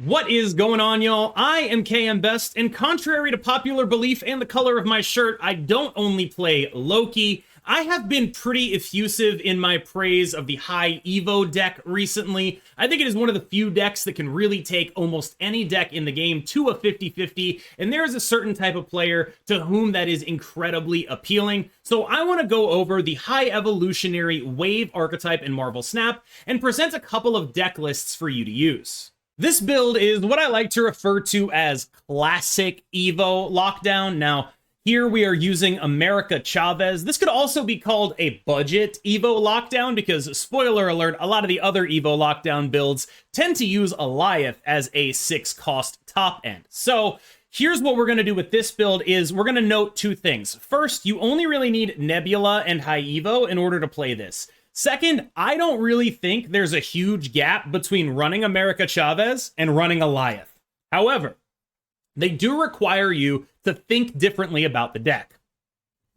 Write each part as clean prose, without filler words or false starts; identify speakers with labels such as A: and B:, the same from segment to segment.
A: What is going on, y'all? I am KM Best, and contrary to popular belief and the color of my shirt, I don't only play Loki. I have been pretty effusive in my praise of the High Evo deck recently. I think it is one of the few decks that can really take almost any deck in the game to a 50-50, and there is a certain type of player to whom that is incredibly appealing. So I want to go over the High Evolutionary Wave archetype in Marvel Snap and present a couple of deck lists for you to use. This build is what I like to refer to as classic Evo Lockdown. Now, here we are using America Chavez. This could also be called a budget Evo Lockdown because, spoiler alert, a lot of the other Evo Lockdown builds tend to use Alioth as a 6-cost top end. So here's what we're going to do with this build is we're going to note two things. First, you only really need Nebula and High Evo in order to play this. Second, I don't really think there's a huge gap between running America Chavez and running Alioth. However, they do require you to think differently about the deck.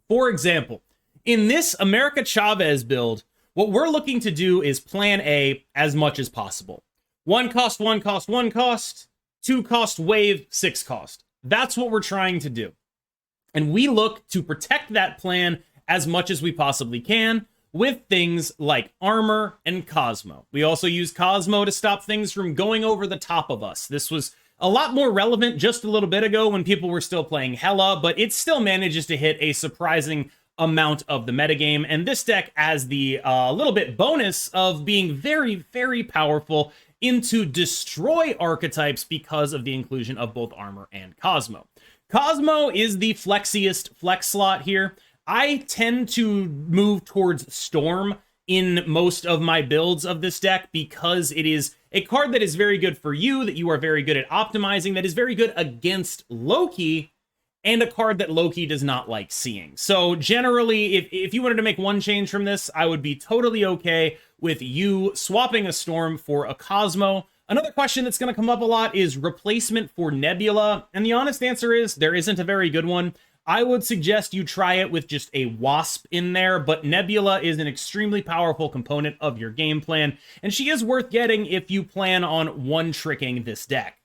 A: For example, in this America Chavez build, what we're looking to do is plan A as much as possible. 1 cost, 1 cost, 1 cost, 2 cost wave, 6 cost. That's what we're trying to do. And we look to protect that plan as much as we possibly can with things like armor and Cosmo. We also use Cosmo to stop things from going over the top of us. This was a lot more relevant just a little bit ago when people were still playing Hela, but it still manages to hit a surprising amount of the metagame, and this deck has the little bit bonus of being very, very powerful into destroy archetypes because of the inclusion of both armor and Cosmo. Cosmo is the flexiest flex slot here. I tend to move towards Storm in most of my builds of this deck because it is a card that is very good for you, that you are very good at optimizing, that is very good against Loki, and a card that Loki does not like seeing. So generally, if you wanted to make one change from this, I would be totally okay with you swapping a Storm for a Cosmo. Another question that's going to come up a lot is replacement for Nebula, and the honest answer is there isn't a very good one. I would suggest you try it with just a Wasp in there, but Nebula is an extremely powerful component of your game plan, and she is worth getting if you plan on one-tricking this deck.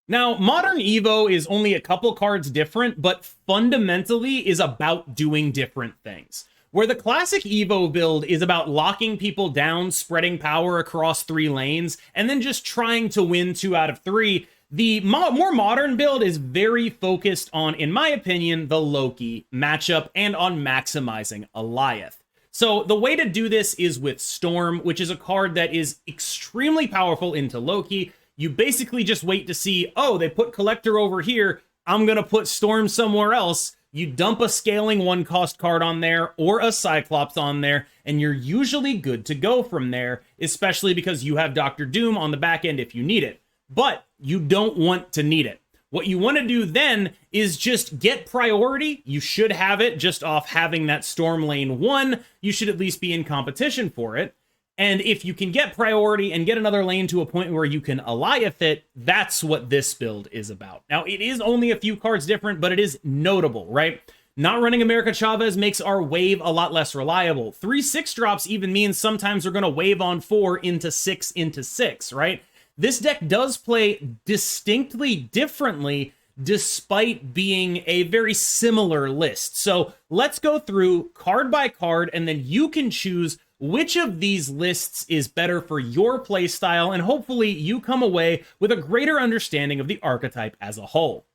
A: Now, Modern Evo is only a couple cards different, but fundamentally is about doing different things. Where the classic Evo build is about locking people down, spreading power across 3 lanes, and then just trying to win 2 out of 3, the more modern build is very focused on, in my opinion, the Loki matchup and on maximizing Alioth. So the way to do this is with Storm, which is a card that is extremely powerful into Loki. You basically just wait to see, oh, they put Collector over here, I'm going to put Storm somewhere else. You dump a scaling 1-cost card on there or a Cyclops on there, and you're usually good to go from there, especially because you have Dr. Doom on the back end if you need it. But you don't want to need it. What you want to do then is just get priority. You should have it just off having that Storm Lane 1. You should at least be in competition for it. And if you can get priority and get another lane to a point where you can Alioth it, that's what this build is about. Now, it is only a few cards different, but it is notable, right? Not running America Chavez makes our wave a lot less reliable. 3 6-drops even means sometimes we're going to wave on 4 into 6, right? This deck does play distinctly differently despite being a very similar list. So let's go through card by card, and then you can choose which of these lists is better for your playstyle, and hopefully you come away with a greater understanding of the archetype as a whole.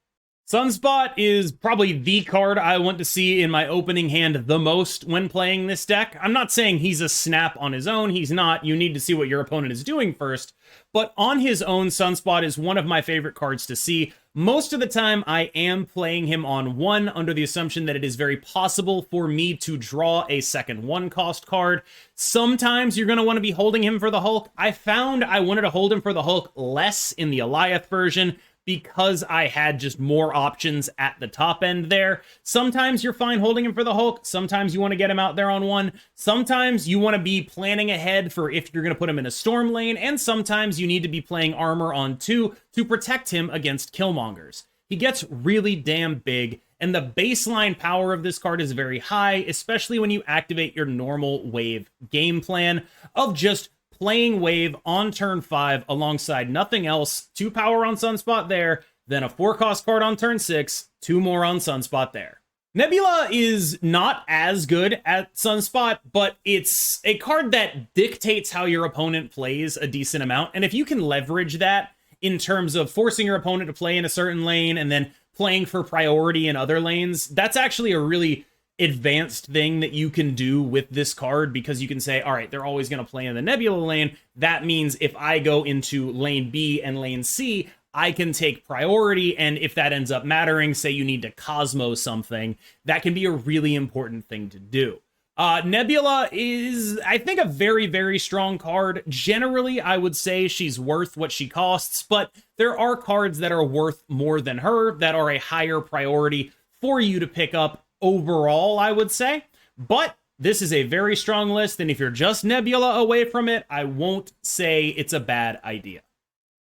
A: Sunspot is probably the card I want to see in my opening hand the most when playing this deck. I'm not saying he's a snap on his own. He's not. You need to see what your opponent is doing first. But on his own, Sunspot is one of my favorite cards to see. Most of the time, I am playing him on 1 under the assumption that it is very possible for me to draw a second 1-cost card. Sometimes you're going to want to be holding him for the Hulk. I found I wanted to hold him for the Hulk less in the Alioth version, because I had just more options at the top end there. Sometimes you're fine holding him for the Hulk. Sometimes you want to get him out there on 1. Sometimes you want to be planning ahead for if you're going to put him in a Storm lane. And sometimes you need to be playing armor on 2 to protect him against Killmongers. He gets really damn big, and the baseline power of this card is very high, especially when you activate your normal wave game plan of just playing Wave on turn 5 alongside nothing else, 2 power on Sunspot there, then a 4-cost card on turn 6, 2 more on Sunspot there. Nebula is not as good at Sunspot, but it's a card that dictates how your opponent plays a decent amount, and if you can leverage that in terms of forcing your opponent to play in a certain lane and then playing for priority in other lanes, that's actually a really advanced thing that you can do with this card, because you can say, all right, they're always going to play in the Nebula lane. That means if I go into lane B and lane C, I can take priority, and if that ends up mattering, say you need to Cosmo something, that can be a really important thing to do. Nebula is, I think, a very, very strong card. Generally, I would say she's worth what she costs, but there are cards that are worth more than her that are a higher priority for you to pick up overall, I would say. But this is a very strong list, and if you're just Nebula away from it, I won't say it's a bad idea.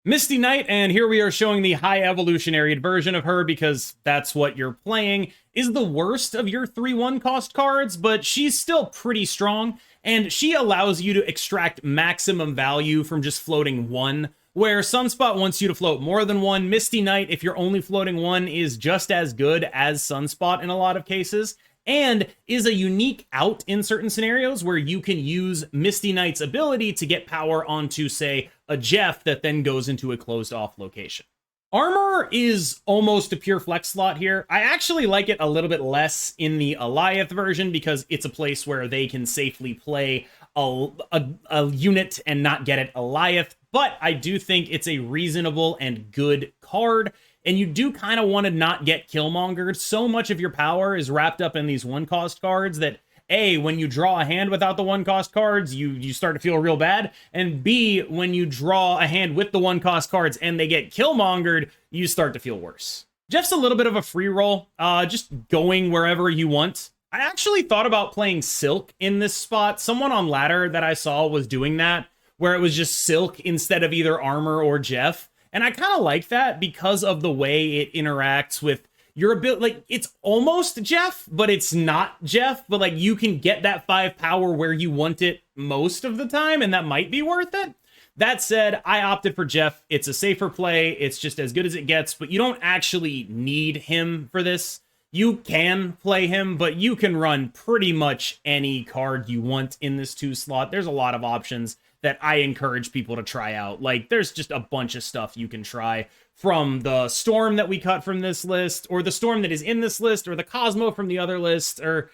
A: Misty Knight, and here we are showing the high evolutionary version of her because that's what you're playing, is the worst of your 3/1 cost cards, but she's still pretty strong, and she allows you to extract maximum value from just floating 1, where Sunspot wants you to float more than 1. Misty Knight, if you're only floating 1, is just as good as Sunspot in a lot of cases, and is a unique out in certain scenarios where you can use Misty Knight's ability to get power onto, say, a Jeff that then goes into a closed off location. Armor is almost a pure flex slot here. I actually like it a little bit less in the Alioth version because it's a place where they can safely play a unit and not get it Alioth, but I do think it's a reasonable and good card. And you do kind of want to not get Killmongered. So much of your power is wrapped up in these 1-cost cards that, A, when you draw a hand without the 1-cost cards, you start to feel real bad. And B, when you draw a hand with the 1-cost cards and they get Killmongered, you start to feel worse. Jeff's a little bit of a free roll, just going wherever you want. I actually thought about playing Silk in this spot. Someone on ladder that I saw was doing that, where it was just Silk instead of either Armor or Jeff. And I kind of like that because of the way it interacts with your ability. Like, it's almost Jeff, but it's not Jeff. But, like, you can get that 5 power where you want it most of the time, and that might be worth it. That said, I opted for Jeff. It's a safer play. It's just as good as it gets, but you don't actually need him for this. You can play him, but you can run pretty much any card you want in this 2 slot. There's a lot of options that I encourage people to try out. Like, there's just a bunch of stuff you can try, from the Storm that we cut from this list, or the Storm that is in this list, or the Cosmo from the other list, or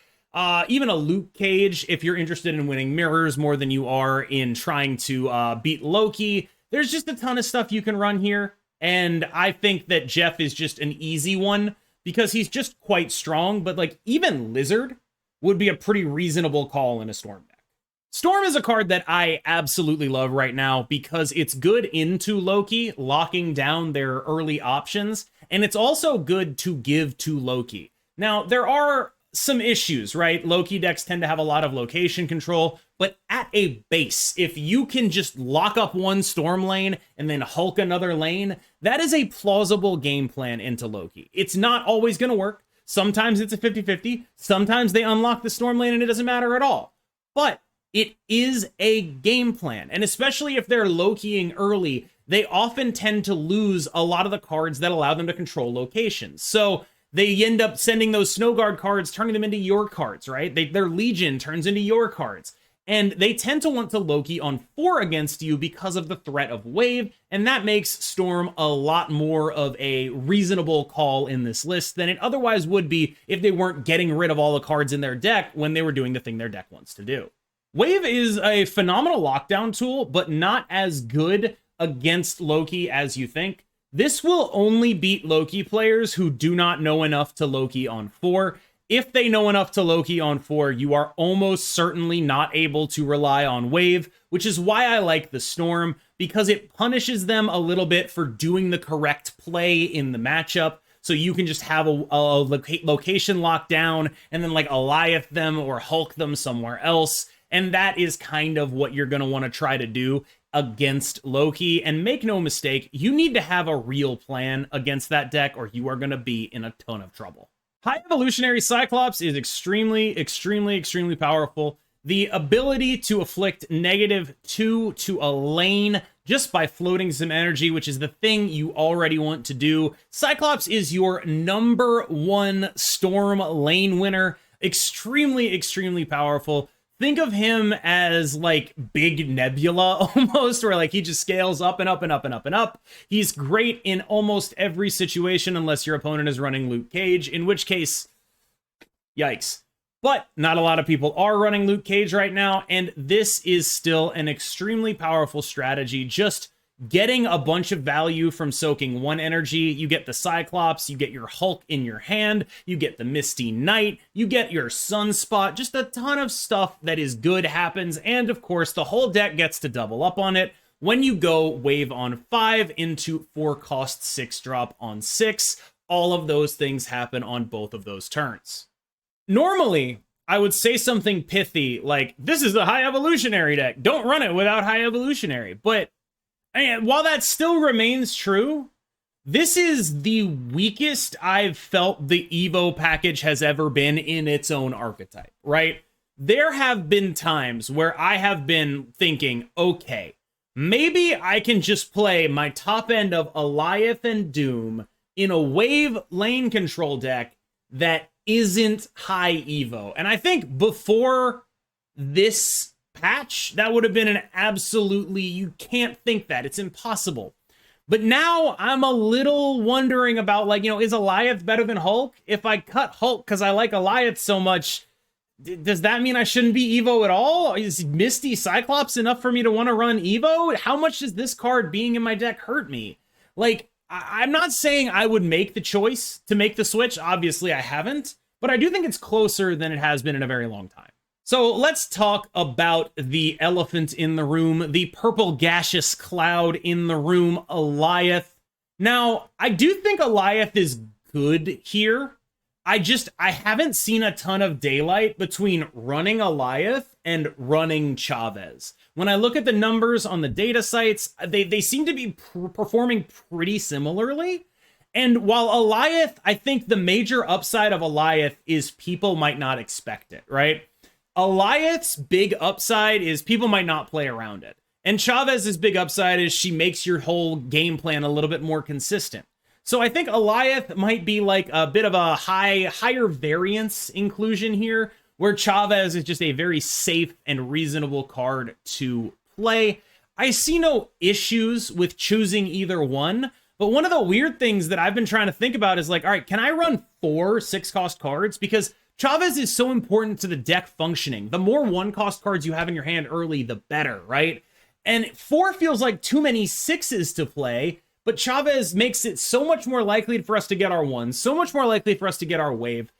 A: even a Luke Cage if you're interested in winning mirrors more than you are in trying to beat Loki. There's just a ton of stuff you can run here, and I think that Jeff is just an easy one because he's just quite strong, but like even Lizard would be a pretty reasonable call in a Storm deck. Storm is a card that I absolutely love right now because it's good into Loki, locking down their early options, and it's also good to give to Loki. Now, there are some issues, right? Loki decks tend to have a lot of location control, but at a base, if you can just lock up one Storm lane and then Hulk another lane, that is a plausible game plan into Loki. It's not always going to work. Sometimes it's a 50-50. Sometimes they unlock the Storm lane and it doesn't matter at all. But it is a game plan, and especially if they're Lokiing early, they often tend to lose a lot of the cards that allow them to control locations. So they end up sending those Snow Guard cards, turning them into your cards, right? Their Legion turns into your cards. And they tend to want to Loki on 4 against you because of the threat of Wave, and that makes Storm a lot more of a reasonable call in this list than it otherwise would be if they weren't getting rid of all the cards in their deck when they were doing the thing their deck wants to do. Wave is a phenomenal lockdown tool, but not as good against Loki as you think. This will only beat Loki players who do not know enough to Loki on 4. If they know enough to Loki on 4, you are almost certainly not able to rely on Wave, which is why I like the Storm, because it punishes them a little bit for doing the correct play in the matchup. So you can just have a location locked down and then like Alioth them or Hulk them somewhere else. And that is kind of what you're going to want to try to do against Loki. And make no mistake, you need to have a real plan against that deck or you are going to be in a ton of trouble. High Evolutionary Cyclops is extremely, extremely, extremely powerful. The ability to afflict -2 to a lane just by floating some energy, which is the thing you already want to do. Cyclops is your #1 storm lane winner. Extremely, extremely powerful. Think of him as like big Nebula almost, where like he just scales up and up and up and up and up. He's great in almost every situation unless your opponent is running Luke Cage, in which case, yikes. But not a lot of people are running Luke Cage right now, and this is still an extremely powerful strategy. Just getting a bunch of value from soaking 1 energy. You get the Cyclops, you get your Hulk in your hand, you get the Misty Knight, you get your Sunspot, just a ton of stuff that is good happens, and of course the whole deck gets to double up on it when you go wave on 5 into 4 cost 6 drop on 6. All of those things happen on both of those turns. Normally, I would say something pithy like, this is the High Evolutionary deck, don't run it without High Evolutionary, but and while that still remains true, this is the weakest I've felt the Evo package has ever been in its own archetype, right? There have been times where I have been thinking, okay, maybe I can just play my top end of Alioth and Doom in a wave lane control deck that isn't High Evo. And I think before this patch, that would have been an absolutely, you can't think that, it's impossible. But now I'm a little wondering about, like, you know, is Alioth better than Hulk? If I cut Hulk because I like Alioth so much, does that mean I shouldn't be Evo at all? Is Misty Cyclops enough for me to want to run Evo? How much does this card being in my deck hurt me? Like, I'm not saying I would make the choice to make the switch. Obviously I haven't, but I do think it's closer than it has been in a very long time. So let's talk about the elephant in the room, the purple gaseous cloud in the room, Alioth. Now, I do think Alioth is good here. I haven't seen a ton of daylight between running Alioth and running Chavez. When I look at the numbers on the data sites, they seem to be performing pretty similarly. And while Alioth, I think the major upside of Alioth is people might not expect it, right? Alioth's big upside is people might not play around it. And Chavez's big upside is she makes your whole game plan a little bit more consistent. So I think Alioth might be like a bit of a higher variance inclusion here, where Chavez is just a very safe and reasonable card to play. I see no issues with choosing either one, but one of the weird things that I've been trying to think about is like, all right, can I run 4 6-cost cards? Because Chavez is so important to the deck functioning. The more 1-cost cards you have in your hand early, the better, right? And 4 feels like too many 6s to play, but Chavez makes it so much more likely for us to get our 1s, so much more likely for us to get our wave.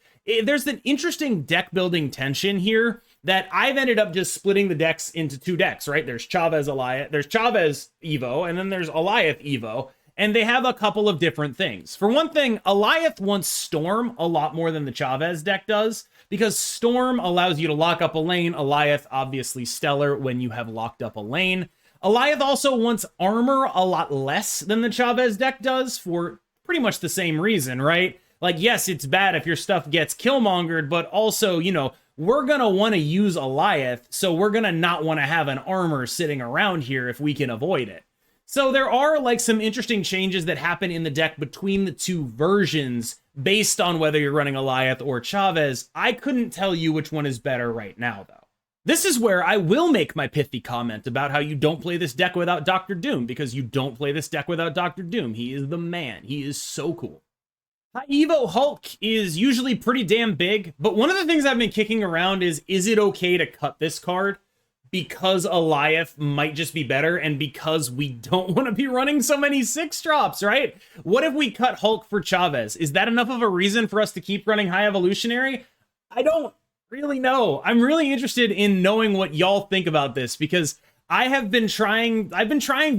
A: There's an interesting deck building tension here that I've ended up just splitting the decks into 2 decks, right? There's Chavez Alioth, there's Chavez Evo, and then there's Alioth Evo. And they have a couple of different things. For one thing, Alioth wants Storm a lot more than the Chavez deck does, because Storm allows you to lock up a lane. Alioth, obviously stellar when you have locked up a lane. Alioth also wants Armor a lot less than the Chavez deck does for pretty much the same reason, right? Like, yes, it's bad if your stuff gets Killmongered, but also, you know, we're going to want to use Alioth, so we're going to not want to have an Armor sitting around here if we can avoid it. So there are like some interesting changes that happen in the deck between the 2 versions based on whether you're running Alioth or Chavez. I couldn't tell you which one is better right now, though. This is where I will make my pithy comment about how you don't play this deck without Dr. Doom, because you don't play this deck without Dr. Doom. He is the man. He is so cool. High Evo Hulk is usually pretty damn big, but one of the things I've been kicking around is it okay to cut this card? Because Alioth might just be better, and because we don't want to be running so many 6-drops, right? What if we cut Hulk for Chavez? Is that enough of a reason for us to keep running High Evolutionary? I don't really know. I'm really interested in knowing what y'all think about this, because I've been trying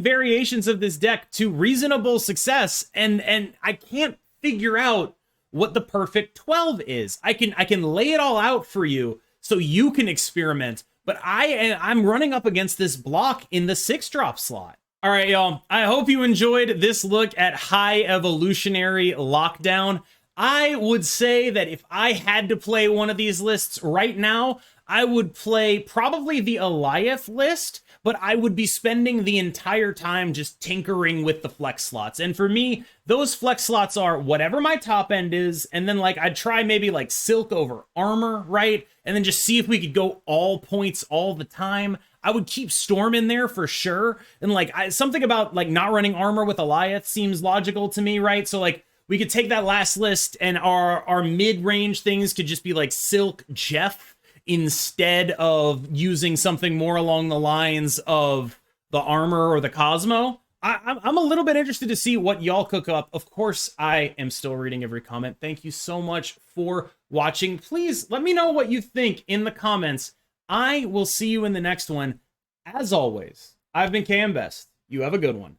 A: variations of this deck to reasonable success, and I can't figure out what the perfect 12 is. I can lay it all out for you so you can experiment. But I'm running up against this block in the 6-drop slot. All right, y'all. I hope you enjoyed this look at High Evolutionary Lockdown. I would say that if I had to play one of these lists right now, I would play probably the Alioth list, but I would be spending the entire time just tinkering with the flex slots. And for me, those flex slots are whatever my top end is, and then like I'd try maybe like silk over armor, right? And then just see if we could go all points all the time. I would keep Storm in there for sure. And like something about like not running armor with Alioth seems logical to me, right? So like we could take that last list and our mid-range things could just be like Silk Jeff instead of using something more along the lines of the armor or the Cosmo. I'm a little bit interested to see what y'all cook up. Of course, I am still reading every comment. Thank you so much for watching. Please let me know what you think in the comments. I will see you in the next one. As always, I've been KM Best. You have a good one.